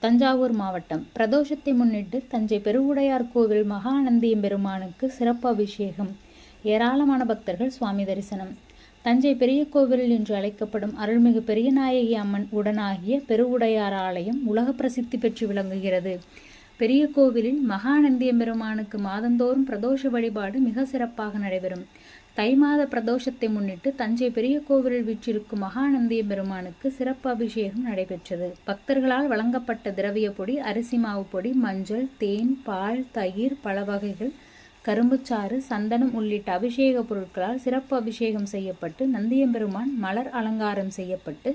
தஞ்சாவூர் மாவட்டம் பிரதோஷத்தை முன்னிட்டு தஞ்சை பெருவுடையார் கோவில் மகாநந்தியம்பெருமானுக்கு சிறப்பு அபிஷேகம். ஏராளமான பக்தர்கள் சுவாமி தரிசனம். தஞ்சை பெரிய கோவில் என்று அழைக்கப்படும் அருள்மிகு பெரியநாயகி அம்மன் உடனாகிய பெருவுடையார் ஆலயம் உலக பிரசித்தி பெற்று விளங்குகிறது. பெரிய கோவிலில் மகாநந்தியம்பெருமானுக்கு மாதந்தோறும் பிரதோஷ வழிபாடு மிக சிறப்பாக நடைபெறும். தை மாத பிரதோஷத்தை முன்னிட்டு தஞ்சை பெரிய கோவிலில் வீற்றிருக்கும் மகாநந்தியம்பெருமானுக்கு சிறப்பு அபிஷேகம் நடைபெற்றது. பக்தர்களால் வழங்கப்பட்ட திரவிய பொடி, அரிசி மாவு பொடி, மஞ்சள், தேன், பால், தயிர், பல வகைகள், கரும்புச்சாறு, சந்தனம் உள்ளிட்ட அபிஷேக பொருட்களால் சிறப்பு அபிஷேகம் செய்யப்பட்டு நந்தியம்பெருமான் மலர் அலங்காரம் செய்யப்பட்டு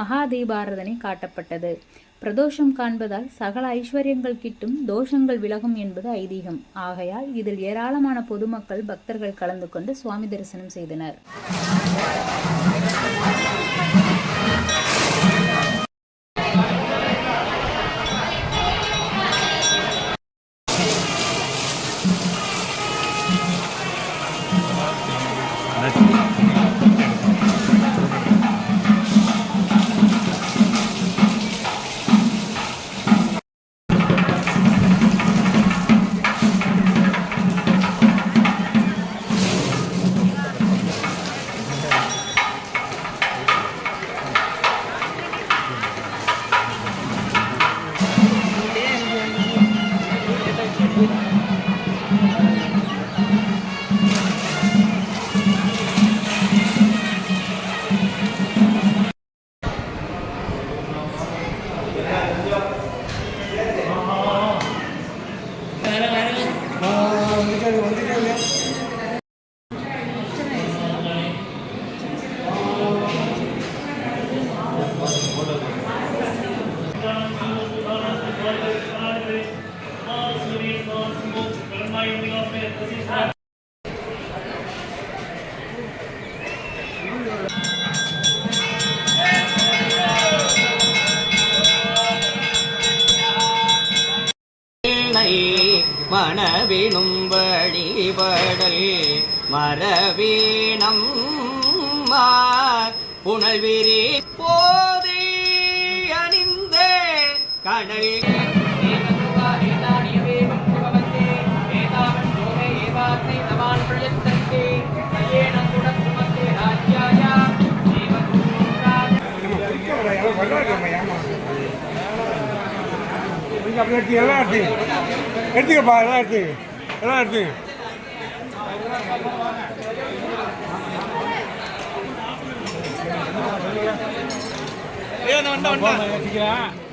மகா தீபாராதனை காட்டப்பட்டது. பிரதோஷம் காண்பதால் சகல ஐஸ்வர்யங்கள் கிட்டும், தோஷங்கள் விலகும் என்பது ஐதீகம். ஆகையால் இதில் ஏராளமான பொதுமக்கள் பக்தர்கள் கலந்து கொண்டு சுவாமி தரிசனம் செய்தனர். மணவினும் வழிபடல் மரவீணம் புனல் விரி போதை அணிந்த கடல் எடுத்துக்கப்பா, எல்லாம் எடுத்து வந்தா